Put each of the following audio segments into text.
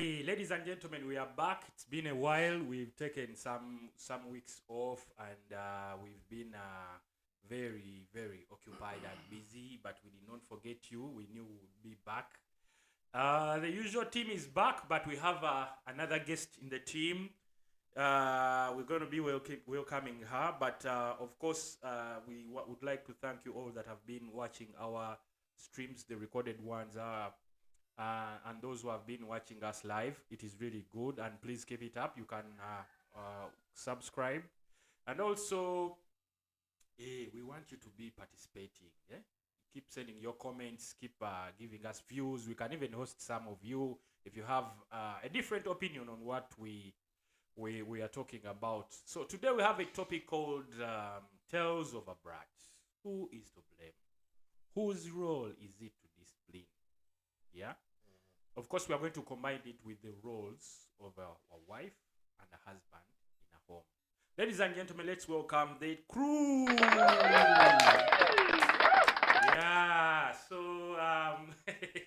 Ladies and gentlemen, we are back. It's been a while. We've taken some weeks off, and we've been very occupied and busy. But we did not forget you. We knew we would be back. The usual team is back, but we have another guest in the team. We're going to be welcoming her, but of course, we would like to thank you all that have been watching our streams, the recorded ones. And those who have been watching us live, it is really good, and please keep it up. You can subscribe, and also we want you to be participating. Keep sending your comments, keep giving us views. We can even host some of you if you have a different opinion on what we are talking about. So today we have a topic called Tales of Abrat. Who is to blame? Whose role is it to discipline? Yeah. Of course, we are going to combine it with the roles of a wife and a husband in a home. Ladies and gentlemen, let's welcome the crew. Yeah. So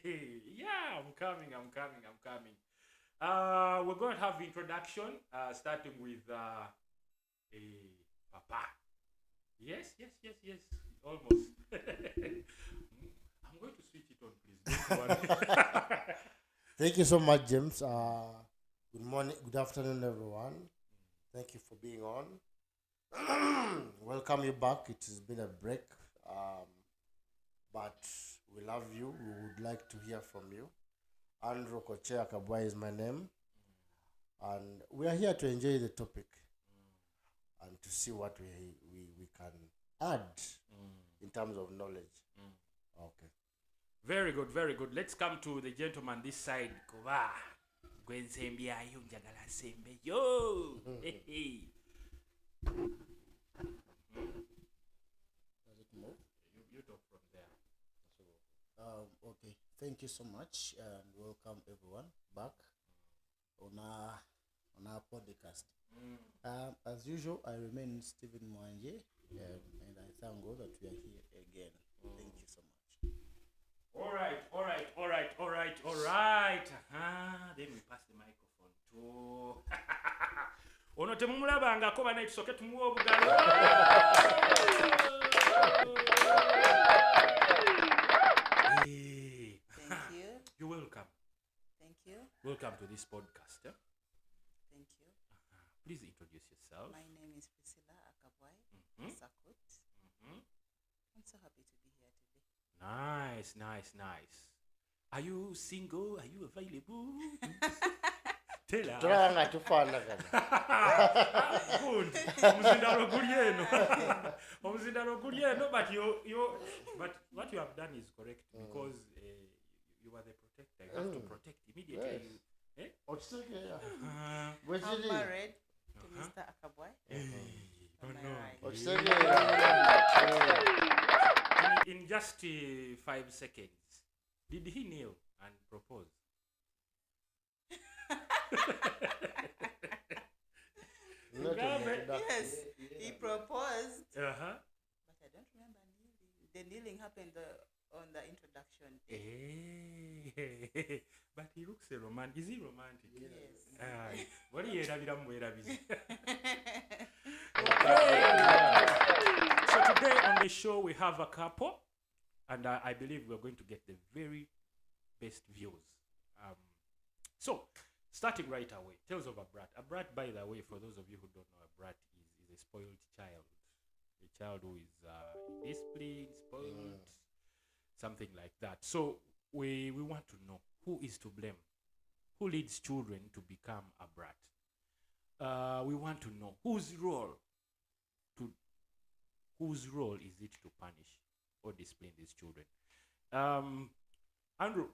yeah, I'm coming. We're going to have introduction, starting with Papa. Yes. Almost. I'm going to switch it on, please. Don't worry. Thank you so much, James. Good morning, good afternoon, everyone. Thank you for being on. Welcome you back. It has been a break, but we love you. We would like to hear from you. Andrew Kochea Kabwa is my name, and we are here to enjoy the topic and to see what we can add in terms of knowledge. Okay. Very good. Let's come to the gentleman this side. Kuba. Gwensembe ayo njagala sembe. Yo. Hey. Does it move? You talk from there. Okay. Thank you so much, and welcome everyone back on our podcast. As usual, I remain Stephen Mwanje, and I thank God that we are here again. Thank you so much. All right. Then we pass the microphone to ono temumulabangako banaye tusoke tumuwa obugalo. Thank you. You're welcome. Thank you. Welcome to this podcast. Thank you. Please introduce yourself. My name is Priscilla Akabwai Sakut. I'm so happy to be here today. Nice. Are you single? Are you available? Tell us. Turanga tufana kana. Good. Omuzindalo gulyeno, but but what you have done is correct, because you are the protector. You have to protect immediately. Yes. I'm married to Mr. Akabwai. In just 5 seconds, did he kneel and propose? Yes, he proposed. Uh-huh. But I don't remember kneeling. The kneeling happened on the introduction. But he looks romantic. Is he romantic? Yes. What are you busy? So today on the show we have a couple, and I believe we're going to get the very best views. So starting right away, Tales of Abrat. Abrat, by the way, for those of you who don't know, Abrat is a spoiled child. A child who is disciplined, spoiled, something like that. So we want to know who is to blame. Who leads children to become Abrat? We want to know whose role is it to punish or discipline these children. Andrew,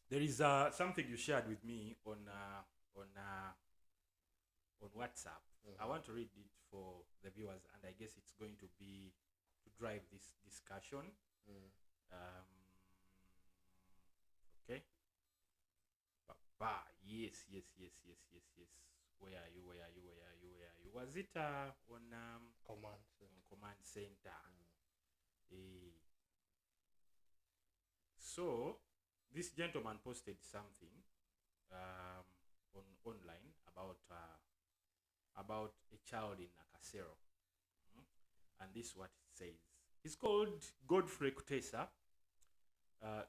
there is something you shared with me on WhatsApp. I want to read it for the viewers, and I guess it's going to be to drive this discussion. Okay. Papa, yes. Where are you? Was it on command center? So this gentleman posted something on online about a child in Nakasero. And this is what it says. He's called Godfrey Kutesa.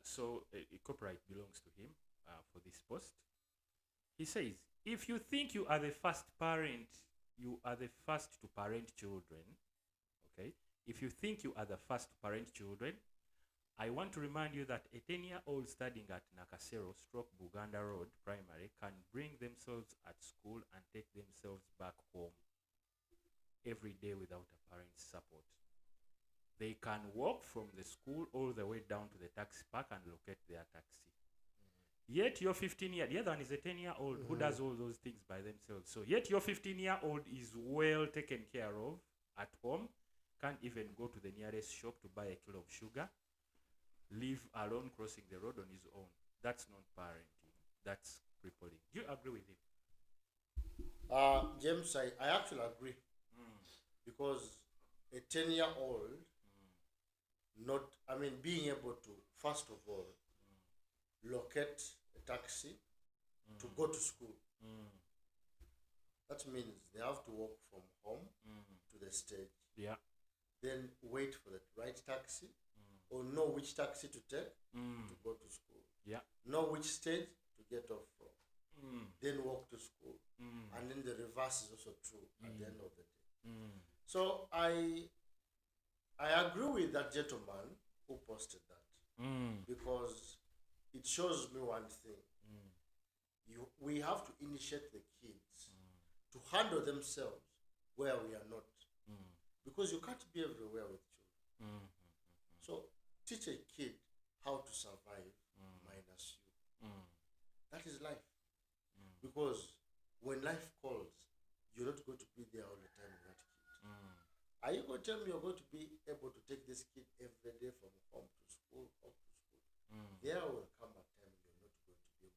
So a copyright belongs to him for this post. He says, if you think you are the first parent, you are the first to parent children. Okay. If you think you are the first to parent children, I want to remind you that a 10-year-old studying at Nakasero / Buganda Road Primary can bring themselves at school and take themselves back home every day without a parent's support. They can walk from the school all the way down to the taxi park and locate their taxi. Yet your 15-year, the other one is a 10-year-old who does all those things by themselves. So yet your 15-year-old is well taken care of at home, can't even go to the nearest shop to buy a kilo of sugar, live alone crossing the road on his own. That's not parenting. That's crippling. Do you agree with him? James, I actually agree. Because a 10-year-old, being able to, first of all, locate a taxi to go to school. That means they have to walk from home to the stage. Yeah. Then wait for the right taxi, or know which taxi to take to go to school. Yeah. Know which stage to get off from. Then walk to school. And then the reverse is also true at the end of the day. So I agree with that gentleman who posted that, because it shows me one thing. We have to initiate the kids to handle themselves where we are not, because you can't be everywhere with children. So teach a kid how to survive minus you. That is life. Because when life calls, you're not going to be there all the time with that kid. Are you going to tell me you're going to be able to take this kid every day from home to school, home to school? There will come a time you're not going to be able to do it.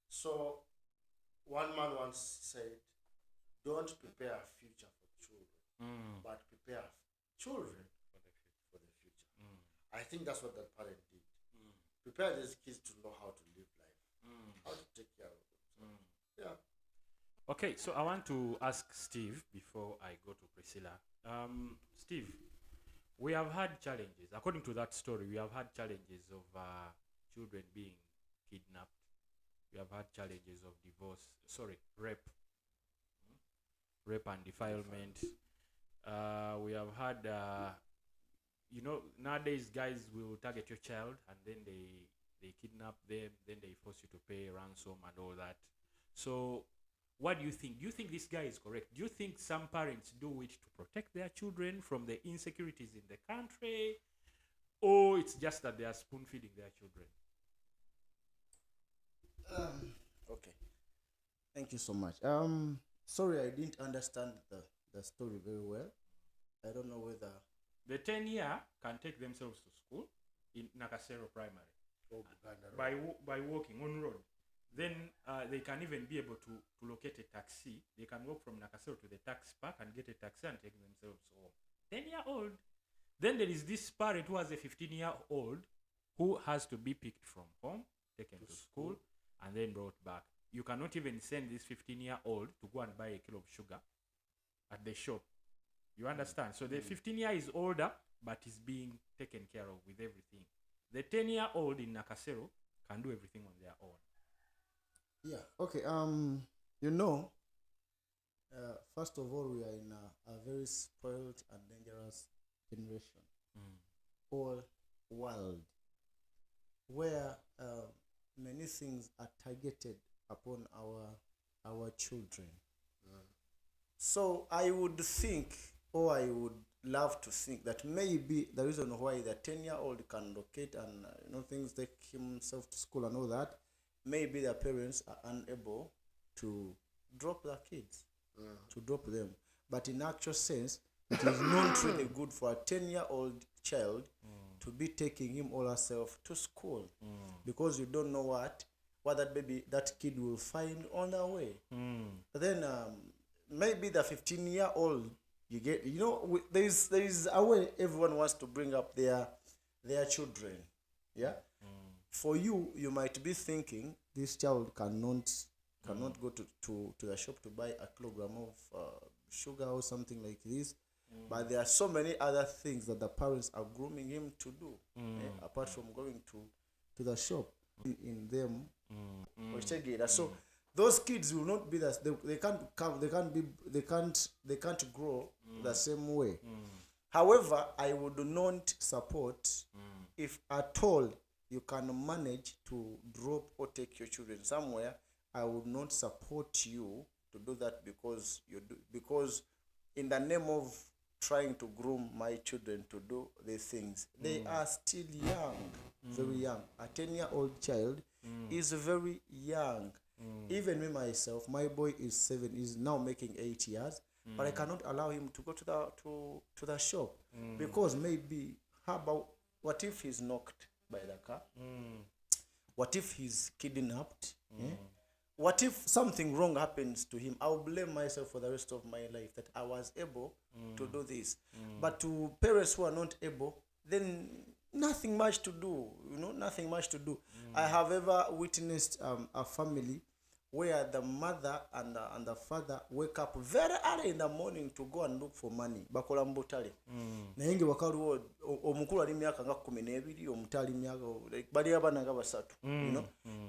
So one man once said, don't prepare a future for children, but prepare children for the future. I think that's what that parent did. Prepare these kids to know how to live life, how to take care of themselves. Yeah. Okay, so I want to ask Steve before I go to Priscilla. Steve, we have had challenges. According to that story, we have had challenges of children being kidnapped. We have had challenges of rape and defilement. We have had, nowadays guys will target your child and then they kidnap them, then they force you to pay ransom and all that. So what do you think? Do you think this guy is correct? Do you think some parents do it to protect their children from the insecurities in the country? Or it's just that they are spoon feeding their children? Okay. Thank you so much. Sorry, I didn't understand the story very well. I don't know whether The 10-year can take themselves to school in Nakasero Primary by walking on road. Then they can even be able to locate a taxi. They can walk from Nakasero to the taxi park and get a taxi and take themselves home. 10-year-old. Then there is this parent who has a 15-year-old who has to be picked from home, taken to school, and then brought back. You cannot even send this 15-year-old to go and buy a kilo of sugar at the shop. You understand? So the 15-year is older, but is being taken care of with everything. The 10-year-old in Nakasero can do everything on their own. Yeah. Okay. First of all, we are in a very spoiled and dangerous generation, or world, where many things are targeted upon our children. So I would think, or I would love to think, that maybe the reason why the 10-year-old can locate and things, take himself to school and all that, maybe the parents are unable to drop their kids, to drop them. But in actual sense, it is not really good for a 10-year-old child to be taking him or herself to school, because you don't know what that kid will find on the way. Then maybe the 15-year-old, there is a way everyone wants to bring up their children. Yeah. for you, you might be thinking this child cannot go to the shop to buy a kilogram of sugar or something like this. But there are so many other things that the parents are grooming him to do, apart from going to the shop in them. So those kids will not be that they can't grow the same way. However, I would not support if at all you can manage to drop or take your children somewhere. I would not support you to do that because in the name of trying to groom my children to do these things, they are still young, very young. A 10-year-old child is very young. Even me myself, my boy is 7, is now making 8 years, but I cannot allow him to go to the shop because maybe what if he's knocked by the car? What if he's kidnapped? What if something wrong happens to him? I'll blame myself for the rest of my life that I was able to do this. But to parents who are not able, then nothing much to do, nothing much to do. I have ever witnessed a family where the mother and the father wake up very early in the morning to go and look for money. Bakola mbutale. Naye nge wakaluwo omukulu ali myaka nga 12, omutali myaka bali abana nga basatu,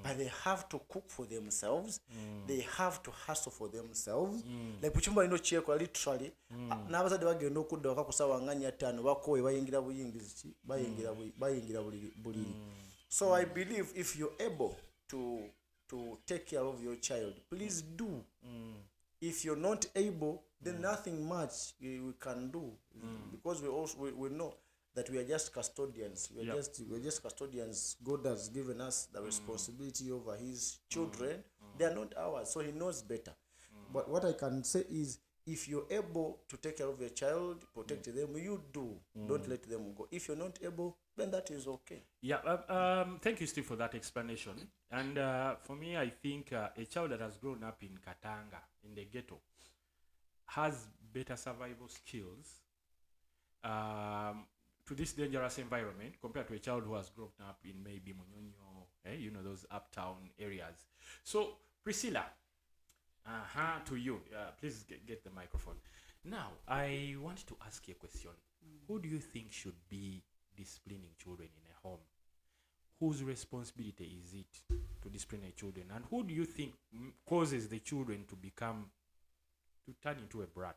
But they have to cook for themselves. They have to hustle for themselves. Like puchumba ino chiyeko literally n'abazadde bagenda okudda waka kusawa nga 5 bakowe bayingira buyingizi bayingira buliri. So I believe if you're able to take care of your child, please do. If you're not able, then nothing much we can do, because we know that we are just custodians. We're just custodians. God has given us the responsibility over his children. They are not ours, so he knows better. But what I can say is, if you're able to take care of your child, protect them, you do. Don't let them go. If you're not able, then that is okay. Yeah. Thank you, Steve, for that explanation. And for me, I think a child that has grown up in Katanga, in the ghetto, has better survival skills to this dangerous environment compared to a child who has grown up in maybe Munyonyo, those uptown areas. So, Priscilla, to you. Please get the microphone. Now, I want to ask you a question. Who do you think should be disciplining children in a home? Whose responsibility is it to discipline a children? And who do you think causes the children to turn into a brat?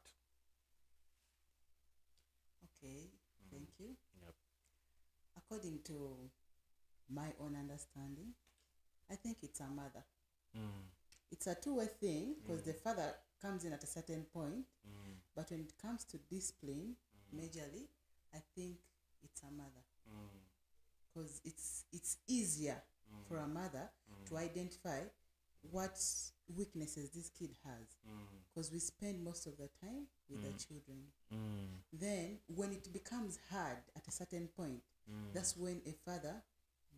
Okay, thank you. Yep. According to my own understanding, I think it's a mother. It's a two-way thing, because the father comes in at a certain point, but when it comes to discipline, majorly, I think it's a mother. Because it's easier for a mother to identify what weaknesses this kid has, because we spend most of the time with the children. Then when it becomes hard at a certain point, that's when a father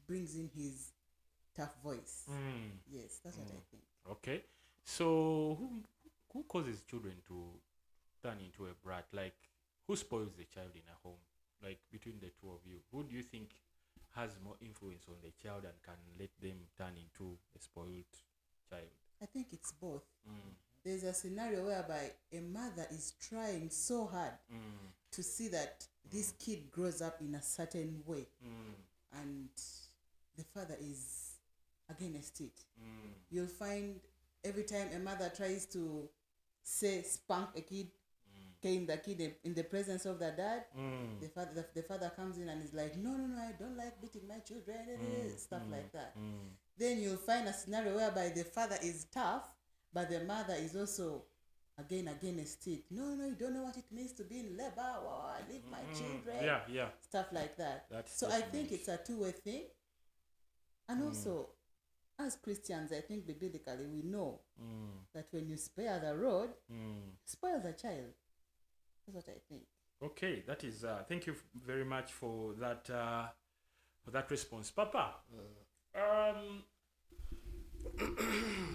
brings in his tough voice. Yes, that's what I think. Okay, so who causes children to turn into a brat? Like, who spoils the child in a home? Like, between the two of you, who do you think has more influence on the child and can let them turn into a spoiled child? I think it's both. There's a scenario whereby a mother is trying so hard to see that this kid grows up in a certain way, and the father is against it. You'll find every time a mother tries to say spank a kid, cane the kid in the presence of the dad, the father comes in and is like, no, I don't like beating my children, stuff like that. Then you'll find a scenario whereby the father is tough, but the mother is also against it. No, you don't know what it means to be in labor. Leave my children. Yeah. Stuff like that. So I think it's a two-way thing. And also, as Christians, I think biblically we know that when you spare the rod, spoil the child. That's what I think. Okay, that is. Thank you very much for that response, Papa.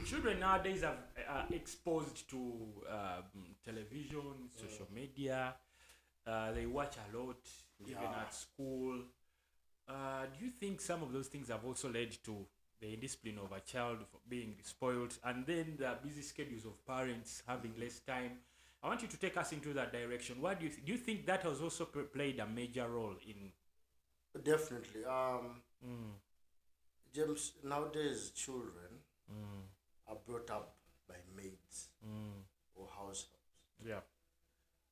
Children nowadays are exposed to television, social media. They watch a lot, even at school. do you think some of those things have also led to the indiscipline of a child for being spoiled, and then the busy schedules of parents having less time? I want you to take us into that direction. What do you think that has also played a major role in? Definitely. James, nowadays children are brought up by maids or house helps. Yeah.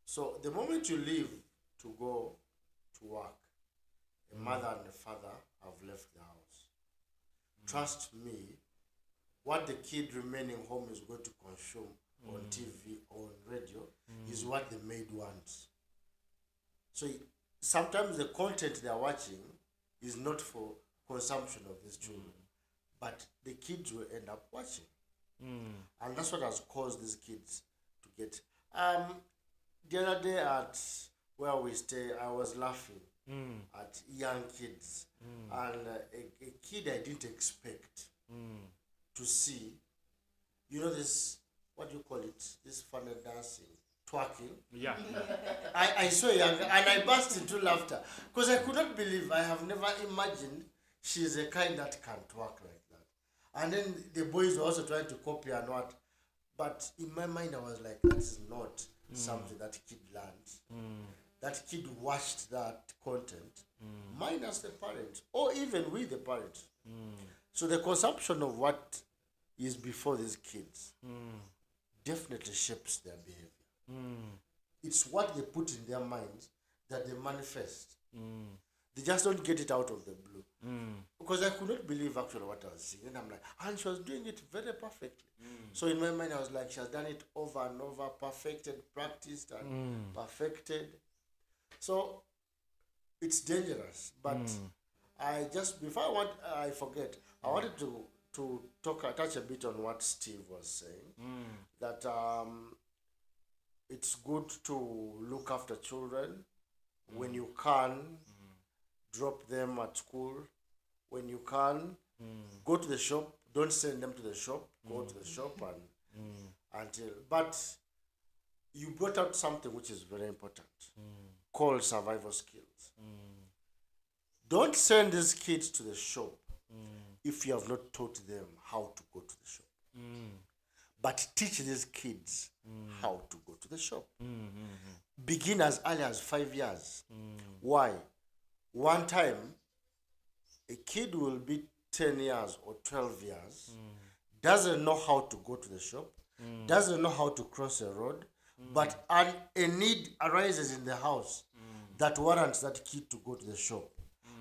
So the moment you leave to go to work, a mother and a father have left the house. Trust me, what the kid remaining home is going to consume on TV or on radio is what the maid wants. So sometimes the content they are watching is not for consumption of these children, but the kids will end up watching. And that's what has caused these kids to get. The other day at where we stay, I was laughing at young kids, and a kid I didn't expect to see. You know this, what do you call it? This funny dancing, twerking. Yeah. I saw a young, and I burst into laughter because I could not believe. I have never imagined she's a kind that can twerk like that. And then the boys were also trying to copy and what. But in my mind, I was like, that is not something that kid learned. That kid watched that content, minus the parents, or even with the parents. So the consumption of what is before these kids definitely shapes their behavior. It's what they put in their minds that they manifest. They just don't get it out of the blue. Because I could not believe actually what I was seeing. And I'm like, and she was doing it very perfectly. So in my mind, I was like, she has done it over and over, perfected, practiced, and perfected. So it's dangerous. But I just, before I forget, I wanted to touch a bit on what Steve was saying. That it's good to look after children when you can. Drop them at school when you can. Go to the shop. Don't send them to the shop. Go to the shop until. But you brought out something which is very important, called survival skills. Don't send these kids to the shop if you have not taught them how to go to the shop. But teach these kids how to go to the shop. Begin as early as 5 years. Why? One time, a kid will be 10 years or 12 years, doesn't know how to go to the shop, doesn't know how to cross a road, but a need arises in the house that warrants that kid to go to the shop.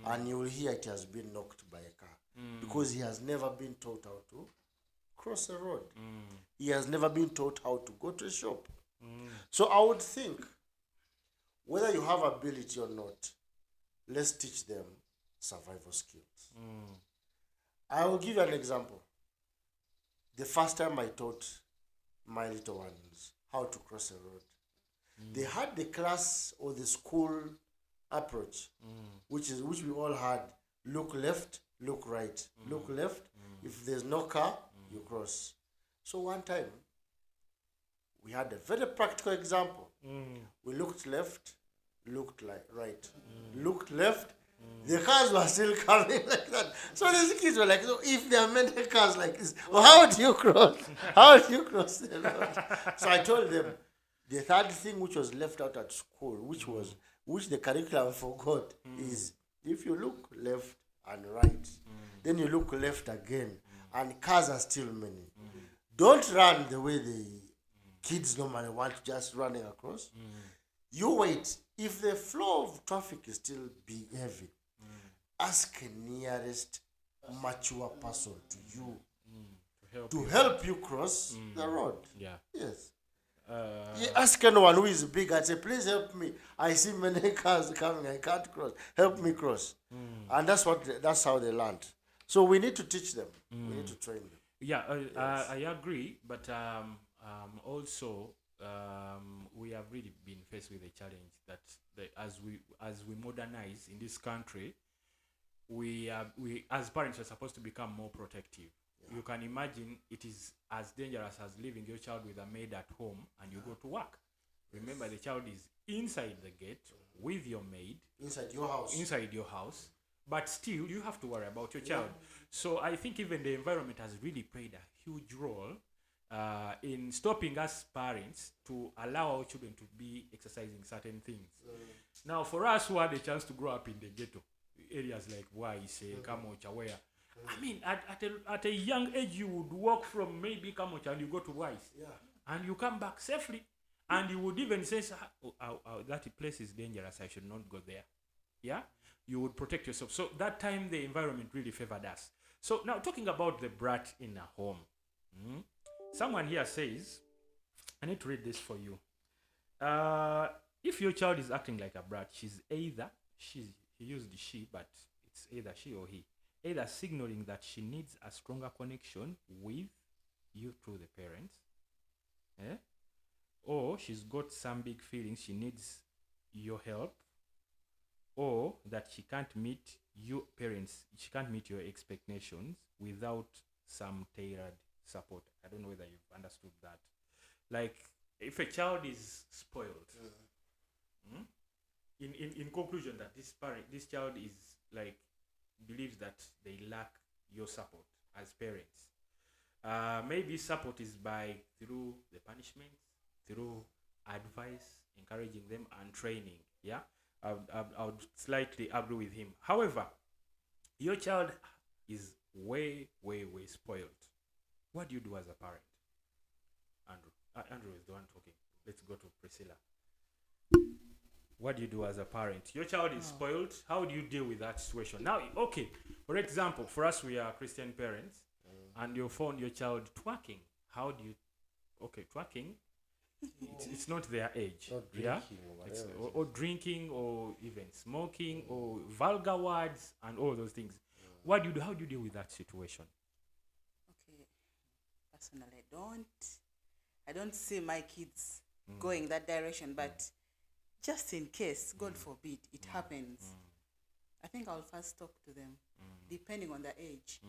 And you will hear it has been knocked by a car because he has never been taught how to cross a road. He has never been taught how to go to a shop. So I would think, whether you have ability or not, let's teach them survival skills. I will give you an example. The first time I taught my little ones how to cross a road, they had the class or the school approach, which we all had. Look left, look right. Look left. If there's no car, you cross. So one time, we had a very practical example. We looked left, looked right, looked left. The cars were still coming like that. So these kids were like, so if there are many cars like this, well, how do you cross? How do you cross the road? So I told them the third thing which was left out at school, which the curriculum forgot, is if you look left and right, then you look left again, and cars are still many. Don't run the way the kids normally want, just running across. You wait. If the flow of traffic is still big, heavy, ask a nearest mature person to you to help you cross the road. Yeah. Yes. You ask anyone who is big and say, please help me. I see many cars coming. I can't cross. Help me cross. And that's how they learned. So we need to teach them. We need to train them. Yeah, I agree. But also, we have really been faced with a challenge that as we modernize in this country, we as parents are supposed to become more protective. You can imagine it is as dangerous as leaving your child with a maid at home and you go to work. Remember, the child is inside the gate with your maid. Inside your house. Inside your house. but still you have to worry about your child. So I think even the environment has really played a huge role in stopping us parents to allow our children to be exercising certain things. Now, for us who had a chance to grow up in the ghetto areas like Wise, Kamocha, where I mean, at a young age, you would walk from maybe Kamocha and you go to Wise, and you come back safely, and you would even say, that place is dangerous, I should not go there. Yeah, you would protect yourself. So that time, the environment really favored us. So now, talking about the brat in a home, someone here says, I need to read this for you. If your child is acting like a brat, he used she, but it's either she or he, either signaling that she needs a stronger connection with you through the parents, or she's got some big feelings, she needs your help, or that she can't meet your expectations without some tailored support. I don't know whether you've understood that. Like, if a child is spoiled, in conclusion, that this child is like, believes that they lack your support as parents. Maybe support is through the punishments, through advice, encouraging them, and training. Yeah, I would slightly agree with him. However, your child is way spoiled. What do you do as a parent? Andrew is the one talking. Let's go to Priscilla. What do you do as a parent? Your child is spoiled. How do you deal with that situation? Now, okay, for example, for us, we are Christian parents, and you found your child twerking. How do you... Okay, twerking, it's not their age. Or drinking or whatever. Or drinking, or even smoking, or vulgar words, and all those things. What do you do? How do you deal with that situation? Okay, personally, I don't see my kids going that direction, but just in case, God forbid, it happens, I think I'll first talk to them, depending on the age.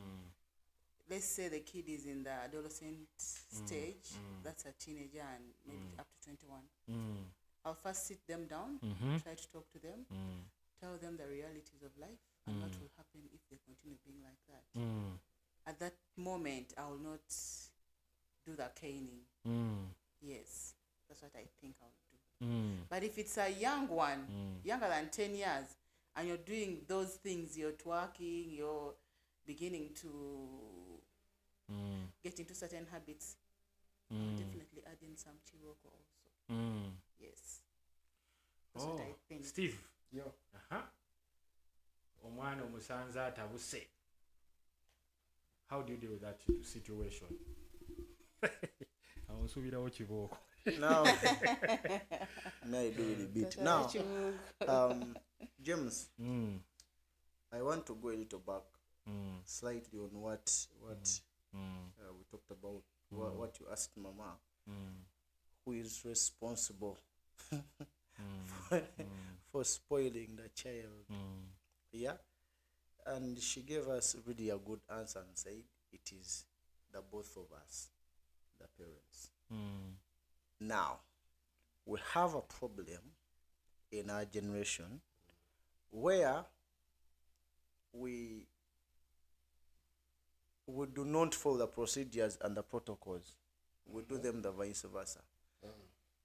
Let's say the kid is in the adolescent stage, that's a teenager, and maybe up to 21. I'll first sit them down, try to talk to them, tell them the realities of life, and what will happen if they continue being like that. At that moment, I will not do the caning. Yes, that's what I think I'll do. But if it's a young one, younger than 10 years, and you're doing those things, you're twerking, you're beginning to get into certain habits, I'll definitely add in some chiroko also. Yes. That's what I think. Steve. Yo. Omwana omusanza atabuse. How do you deal with that situation? Amusubirawo kibooko. Now, may I do with a bit. Now, James, I want to go a little back, slightly on what we talked about, what you asked Mama, who is responsible for spoiling the child. Yeah, and she gave us really a good answer and said it is the both of us, the parents. Now, we have a problem in our generation where we do not follow the procedures and the protocols. We do them the vice versa.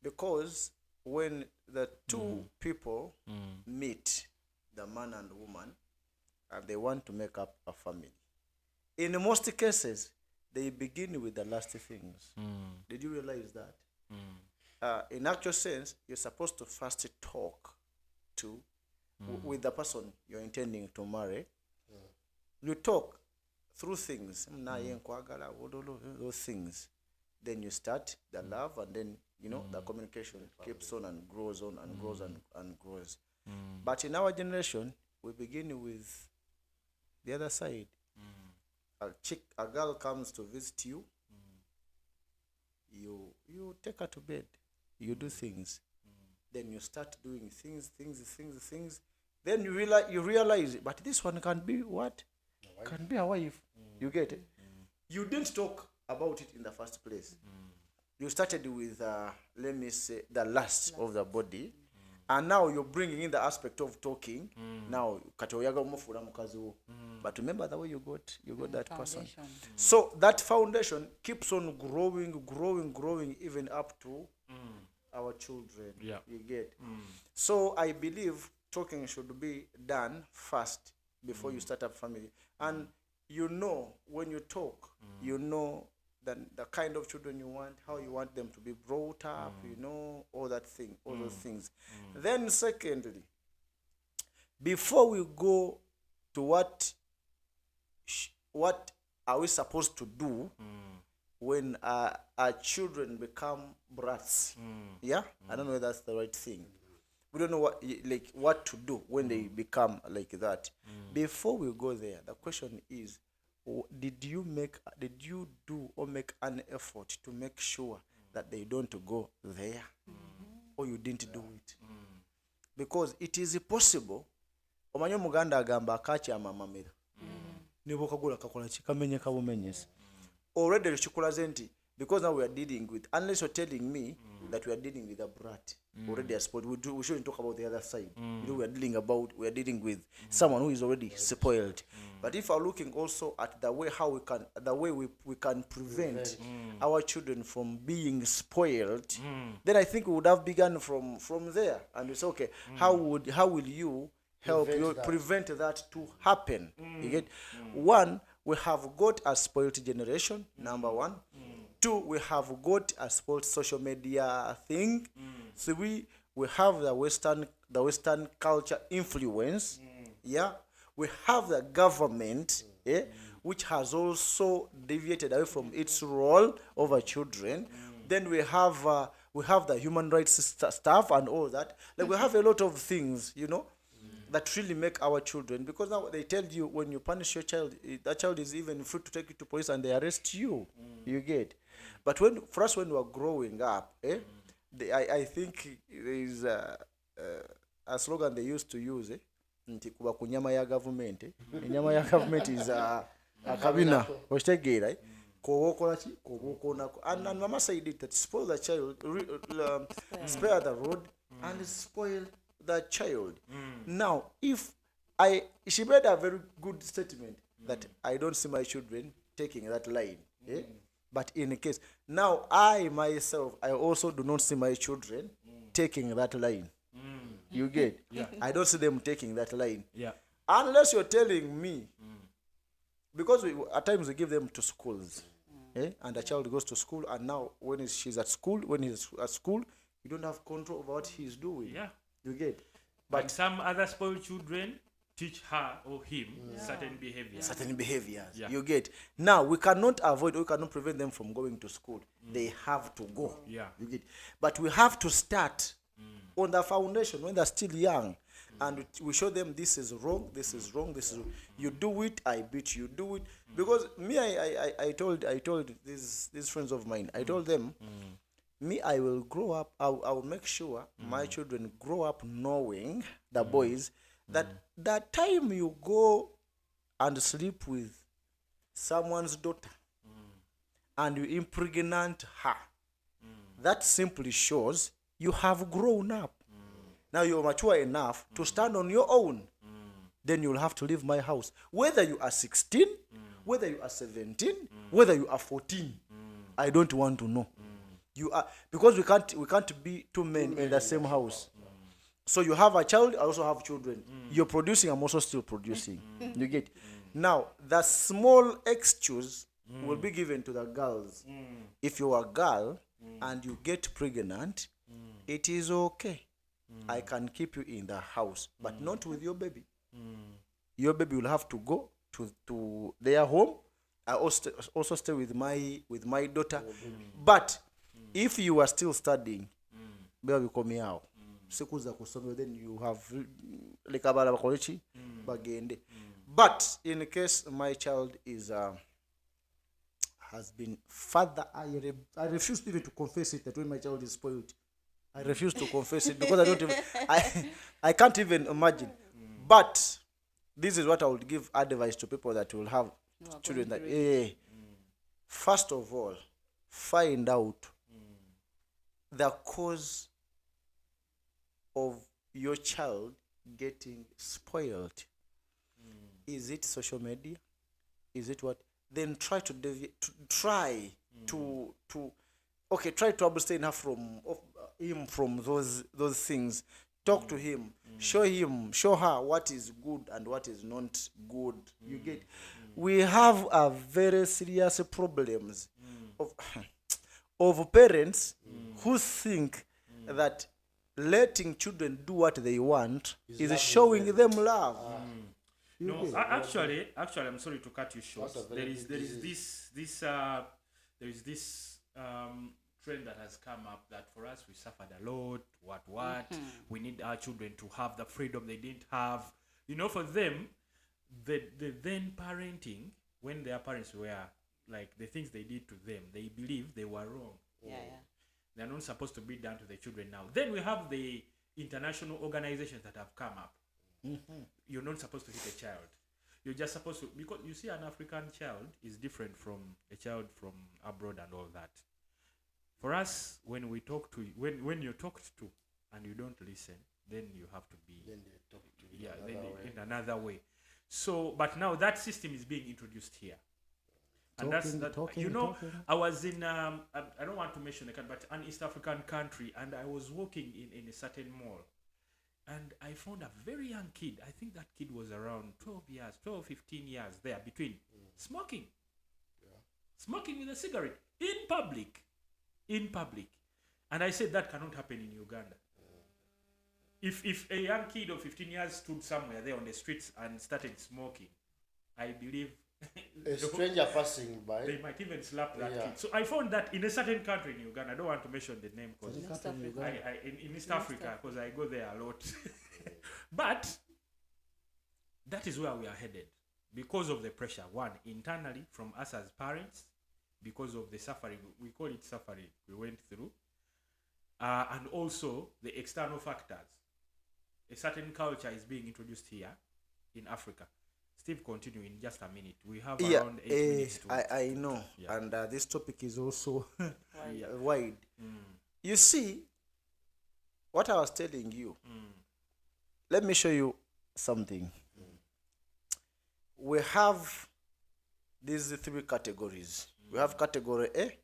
Because when the two people meet, the man and woman, and they want to make up a family, in most cases, they begin with the last things. Did you realize that? In actual sense, you're supposed to first talk to with the person you're intending to marry. You talk through things, those things. Then you start the love, and then the communication keeps on and grows on and grows and grows. But in our generation, we begin with the other side. A girl comes to visit you. You take her to bed. You do things. Then you start doing things. Then you realize, but this one can be what? Can be a wife. You get it? You didn't talk about it in the first place. You started with, let me say, the lust of the body. And now you're bringing in the aspect of talking. Now kati oyaga umufuula mukazi wo. But remember the way you got that person. So that foundation keeps on growing even up to our children. Yeah. You get. So I believe talking should be done first before you start a family. And you know when you talk, you know the kind of children you want, how you want them to be brought up, you know, all those things. Then secondly, before we go to what are we supposed to do when our children become brats? Yeah, I don't know if that's the right thing. We don't know what to do when they become like that. Before we go there, the question is, did you do or make an effort to make sure that they don't go there, or you didn't do it? Because it is possible. Omanyi omuganda agamba akakyama amamera nibo kagula kakola kikamenye kabumenyesa. Already chikulaze nti, because now we are dealing with, unless you're telling me that we are dealing with a brat, already a spoiled, we shouldn't talk about the other side. You know, we are dealing with someone who is already spoiled. But if we're looking also at the way we can prevent our children from being spoiled, then I think we would have begun from there. And it's okay. How will you help prevent that to happen? You get. One, we have got a spoiled generation, number one. Two, we have got a spoiled social media thing. Three, we have the Western culture influence. Yeah. We have the government, which has also deviated away from its role over children. Then we have the human rights stuff and all that. Like we have a lot of things, you know, that really make our children, because now they tell you when you punish your child, that child is even free to take you to police and they arrest you. You get. But when we are growing up, I think there is a slogan they used to use, nti kuba ku nyama ya government. Nyama ya government is akabina okitegeera kowokola ki kowokonako. And mama said it, that spoil the child, spare the road and spoil the child. Now, she made a very good statement that I don't see my children taking that line. But in a case, now I myself, I also do not see my children taking that line. You get? Yeah. I don't see them taking that line. Yeah. Unless you're telling me, because at times we give them to schools, and the child goes to school, and now when he's at school, you don't have control over what he's doing. Yeah. You get? But some other spoiled children teach her or him certain behaviors. Yeah. You get? Now we cannot prevent them from going to school. They have to go. Yeah. You get? But we have to start on the foundation when they're still young, and we show them this is wrong, this is wrong, this is wrong. You do it, I beat you. Do it. Because me, I told these friends of mine, I told them, me, I will grow up, I will make sure my children grow up knowing, the boys, that the time you go and sleep with someone's daughter and you impregnate her, that simply shows you have grown up. Now you're mature enough to stand on your own. Then you'll have to leave my house. Whether you are 16, whether you are 17, whether you are 14, I don't want to know. You are, because we can't be two men in the same house. So you have a child, I also have children. You're producing, I'm also still producing. You get? Now, the small excuse will be given to the girls. If you're a girl and you get pregnant, it is okay. I can keep you in the house, but not with your baby. Your baby will have to go to their home. I also stay with my daughter. But if you are still studying, baby come out. Then you have like bagende. But in case my child has been further, I refuse even to confess it that when my child is spoiled. I refuse to confess it because I can't even imagine. But this is what I would give advice to people that will have children that first of all, find out the cause of your child getting spoiled? Is it social media? Is it what? Then try to try to try to abstain her from him from those things. Talk to him, show her what is good and what is not good. You get? We have a very serious problems of parents who think that letting children do what they want is showing them love. No, actually, I'm sorry to cut you short. There is this trend that has come up that for us we suffered a lot. What we need our children to have the freedom they didn't have. For them, the then parenting, when their parents were like the things they did to them, they believe they were wrong. They're not supposed to be done to the children now. Then we have the international organizations that have come up. You're not supposed to hit a child. You're just supposed to, because you see, an African child is different from a child from abroad and all that. For us, when we talk to, when you're talked to and you don't listen, then you have to be, Then they talk to you in another way. So, but now that system is being introduced here. And Talking. I was in, I don't want to mention the country, but an East African country, and I was walking in a certain mall. And I found a very young kid. I think that kid was around 12, 15 years there between smoking. Smoking with a cigarette in public. And I said that cannot happen in Uganda. If a young kid of 15 years stood somewhere there on the streets and started smoking, I believe A stranger passing by. they might even slap that kid. So I found that in a certain country in Uganda, I don't want to mention the name because in East Africa, because I go there a lot. But that is where we are headed because of the pressure. One, internally from us as parents, because of the suffering, we call it suffering we went through, and also the external factors. A certain culture is being introduced here in Africa. Steve, continue in just a minute. We have around 8 minutes to I know. Yeah. And this topic is also wide. You see, what I was telling you, let me show you something. We have these three categories. We have category A,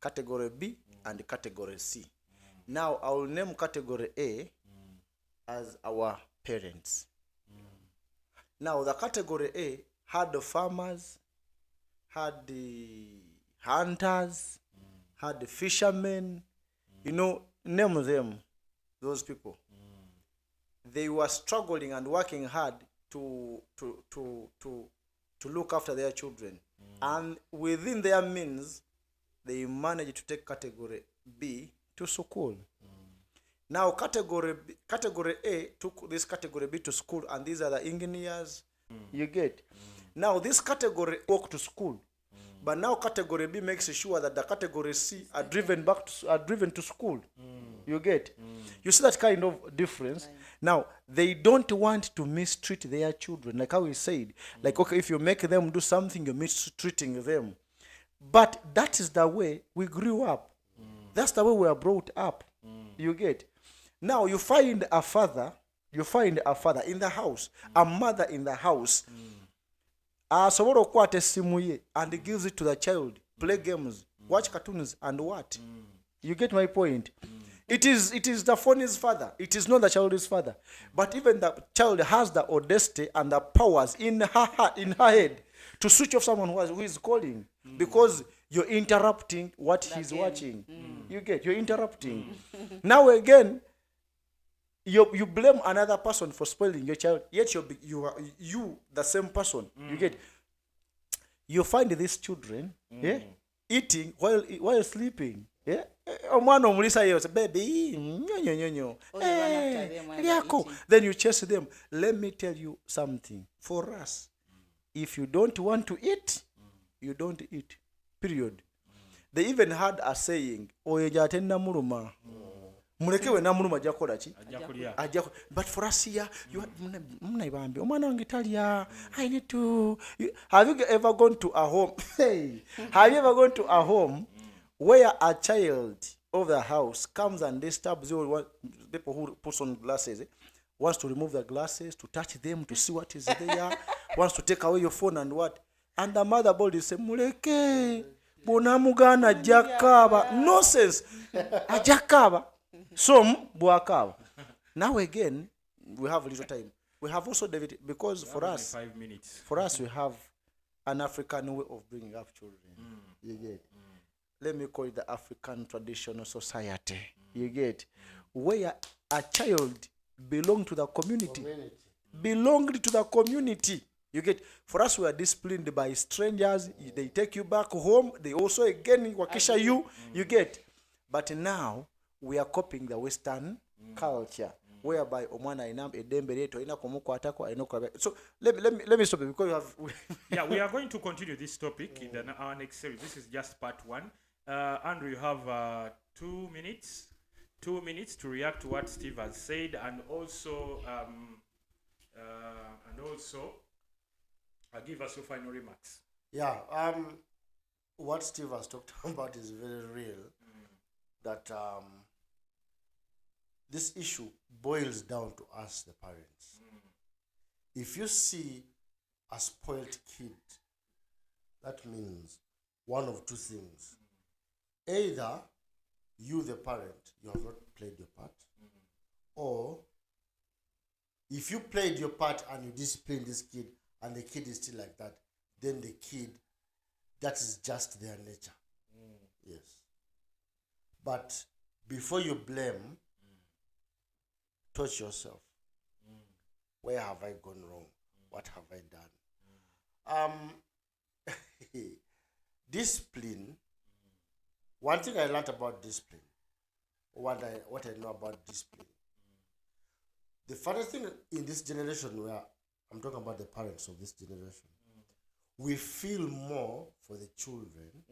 category B, and category C. Now, I will name category A as our parents. Now, the category A had the farmers, had the hunters, had the fishermen. Name them, those people. They were struggling and working hard to look after their children. And within their means, they managed to take category B to school. Now, category A took this category B to school, and these are the engineers. You get? Now, this category walk to school, but now category B makes sure that the category C are driven to school. You get? You see that kind of difference? Now, they don't want to mistreat their children, like how we said. Like, okay, if you make them do something, you're mistreating them. But that is the way we grew up. That's the way we are brought up. You get? Now, you find a father in the house, a mother in the house, asobola okukwata essimu ye and gives it to the child, play games, watch cartoons, and what? You get my point? It is the phone's father. It is not the child's father. But even the child has the audacity and the powers in her head to switch off someone who is calling, because you're interrupting what he's watching. You get? You're interrupting. Now again, you blame another person for spoiling your child, yet you are the same person. You get? You find these children eating while sleeping. Omwana omulisa yose, baby, nyonyo. Then you chase them. Let me tell you something. For us, if you don't want to eat, you don't eat. Period. They even had a saying, oyo jatenda muluma. Mulekewe na muluma jakola ki? But for us here, mnaibambe omwana wange talya. I need to. Have you ever gone to a home? Have you ever gone to a home where a child of the house comes and disturbs you? People who put on glasses, wants to remove the glasses, to touch them, to see what is there, wants to take away your phone and what. And the motherboard is saying, muleke, bonamugana jakaba. Nonsense. Ajakaba. Some buakaba. Now again, we have a little time. We have also David, because for us, 5 minutes. for us, we have an African way of bringing up children. You get? Let me call it the African traditional society. You get? Where a child belongs to the community. Belonged to the community. You get? For us, we are disciplined by strangers. They take you back home. They also again wakisha you. You get? But now we are copying the Western culture, whereby omwana ina edembe leto ina kumukwata kwa ino kwa. So let me stop it because you have. Yeah, we are going to continue this topic in our next series. This is just part 1. Andrew, you have 2 minutes. 2 minutes to react to what Steve has said, and also give us your final remarks. Yeah, what Steve has talked about is very real. That this issue boils down to us, the parents. If you see a spoiled kid, that means one of two things. Either you, the parent, you have not played your part, or if you played your part and you discipline this kid and the kid is still like that, then the kid, that is just their nature. Yes. But before you blame, touch yourself. Where have I gone wrong? What have I done? Discipline. One thing I learned about discipline, what I know about discipline. The funny thing in this generation, where I'm talking about the parents of this generation, we feel more for the children.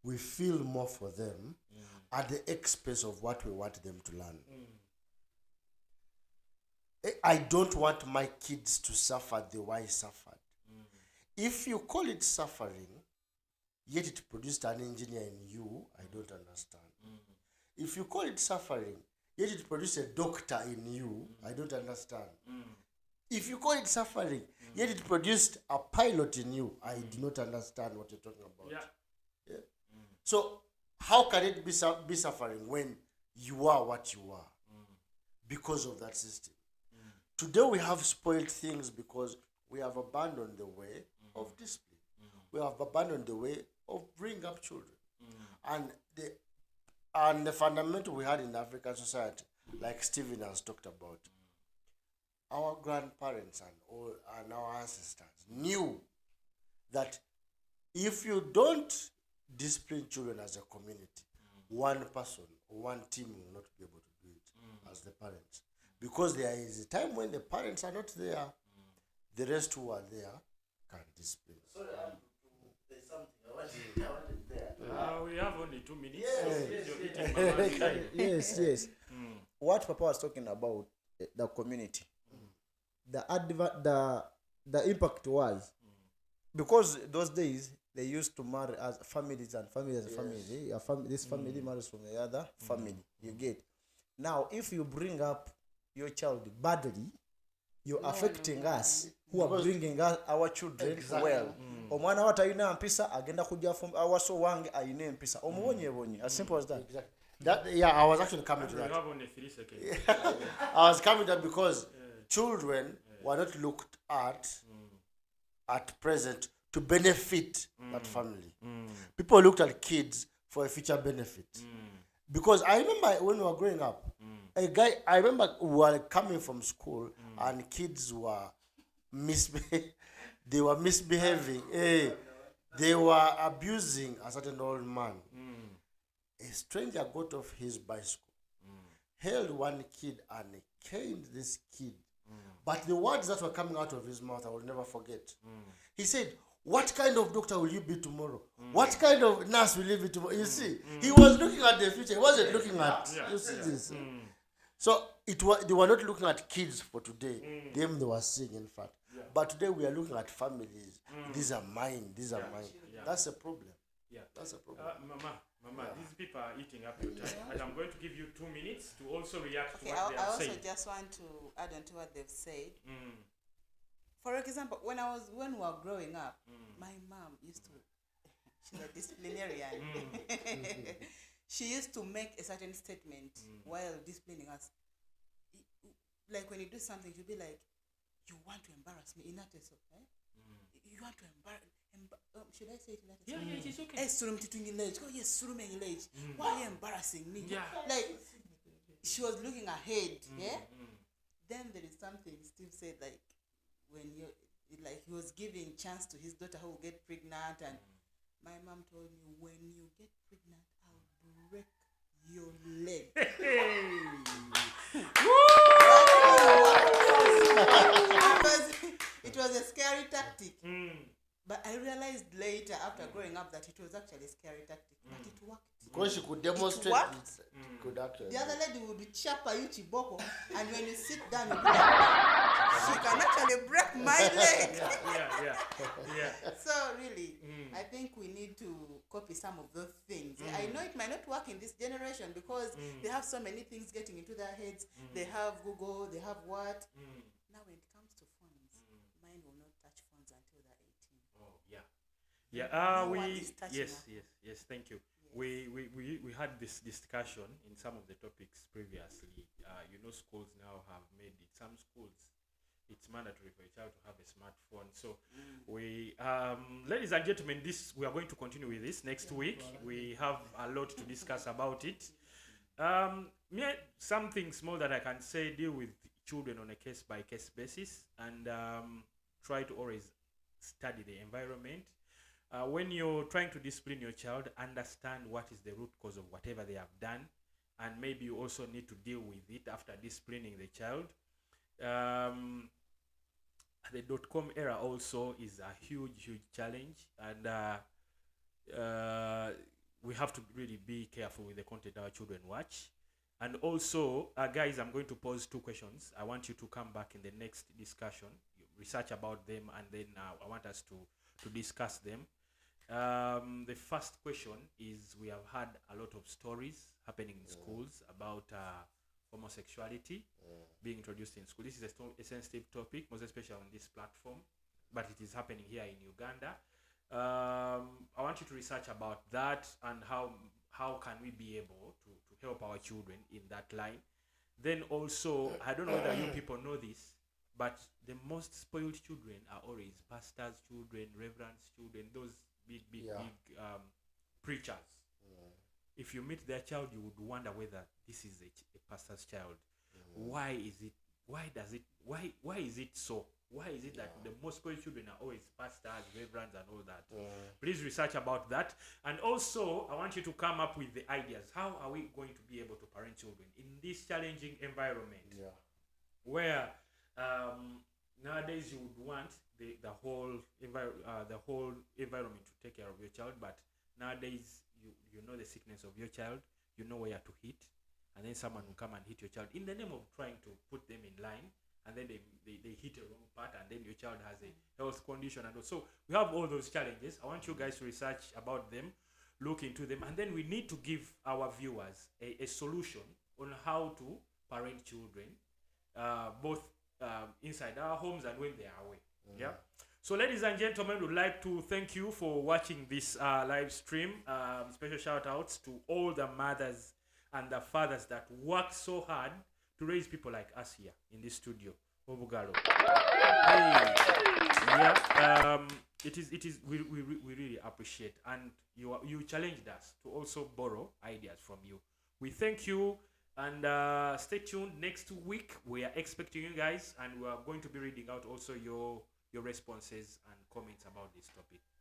We feel more for them at the expense of what we want them to learn. I don't want my kids to suffer the way I suffered. If you call it suffering, yet it produced an engineer in you, I don't understand. If you call it suffering, yet it produced a doctor in you, I don't understand. If you call it suffering, yet it produced a pilot in you, I do not understand what you're talking about. Yeah. So how can it be suffering when you are what you are because of that system? Today we have spoiled things because we have abandoned the way of discipline. We have abandoned the way of bringing up children. And the fundamental we had in the African society, like Stephen has talked about, our grandparents and our ancestors knew that if you don't discipline children as a community, one person or one team will not be able to do it as the parents. Because there is a time when the parents are not there, the rest who are there can discipline. Sorry, there's something I wanted there. We have only 2 minutes. Yes. What Papa was talking about, the community, the impact was because those days they used to marry as families and families and families. This family marries from the other family. You get. Now, if you bring up your child badly, you're affecting us who are bringing us our children well. Omwana wata ayina mpisa agenda kujja from our so wange ayine mpisa. Omubonye as simple as that. Exactly. I was actually coming to that. We have only 3 seconds. I was coming to that because children were not looked at present to benefit that family. People looked at kids for a future benefit. Because I remember when we were growing up, I remember we were coming from school and kids were they were misbehaving. They were abusing a certain old man. A stranger got off his bicycle, held one kid and caned this kid. But the words that were coming out of his mouth, I will never forget. He said, "What kind of doctor will you be tomorrow? What kind of nurse will you be tomorrow?" You see, he was looking at the future. He wasn't looking at, you see this. So they were not looking at kids for today. Them they were seeing, in fact. But today we are looking at families. These are mine. These are mine. That's a problem. Yeah. That's a problem. Mama, Mama, these people are eating up your time. And I'm going to give you 2 minutes to also react to Okay, what they I have also said. just want to add on to what they've said. Mm. For example, when we were growing up, my mom used to, she's a disciplinarian. She used to make a certain statement while disciplining us. Like when you do something, she'll be like, "You want to embarrass me in that way, right? You want to embarrass." Should I say it in that way? Yeah, yeah, it's okay. Hey, surum titungi ledge. Oh yes, surum engi ledge. Why are you embarrassing me? Yeah. Like she was looking ahead. Yeah. Then there is something Steve said, like when you, like he was giving chance to his daughter who will get pregnant, and my mom told me, when you get pregnant, I'll break your leg. It was a scary tactic. But I realized later, after growing up, that it was actually a scary tactic. But it worked. Because she could demonstrate worked. it could actually. The other lady would chapa you chiboko, and when you sit down, you'll be like, she can actually break my leg. Yeah. So really, I think we need to copy some of those things. I know it might not work in this generation because they have so many things getting into their heads. They have Google, they have what. Now when it comes to phones, mine will not touch phones until they're 18. Oh, yeah. No one is touching Yes, thank you. We had this discussion in some of the topics previously. Schools now have made it. Some schools, it's mandatory for a child to have a smartphone. So we, ladies and gentlemen, we are going to continue with this next week. We have a lot to discuss about it. Something small that I can say: deal with children on a case-by-case basis, and try to always study the environment. When you're trying to discipline your child, understand what is the root cause of whatever they have done, and maybe you also need to deal with it after disciplining the child. The .com era also is a huge challenge, and we have to really be careful with the content our children watch. And also, guys, I'm going to pose 2 questions. I want you to come back in the next discussion, research about them, and then I want us to discuss them. The first question is, we have had a lot of stories happening in schools about homosexuality being introduced in school. This is a sensitive topic, most especially on this platform, but it is happening here in Uganda. I want you to research about that and how can we be able to help our children in that line. Then also, I don't know whether you people know this, but the most spoiled children are always pastors' children, reverends' children, those big preachers. If you meet their child, you would wonder whether this is a pastor's child. Why is it so? Why is it that the most spoiled children are always pastors, reverends, and all that? Please research about that. And also, I want you to come up with the ideas. How are we going to be able to parent children in this challenging environment? Where nowadays you would want the whole environment to take care of your child, but nowadays you know the sickness of your child, you know where to hit, and then someone will come and hit your child in the name of trying to put them in line, and then they hit a wrong part, and then your child has a health condition. And so we have all those challenges. I want you guys to research about them, look into them, and then we need to give our viewers a solution on how to parent children, both inside our homes and when they are away. So ladies and gentlemen, we'd like to thank you for watching this live stream. Special shout outs to all the mothers and the fathers that work so hard to raise people like us here in this studio. Obugalo. It is we really appreciate, and you challenged us to also borrow ideas from you. We thank you, and stay tuned. Next week we are expecting you guys, and we are going to be reading out also your responses and comments about this topic.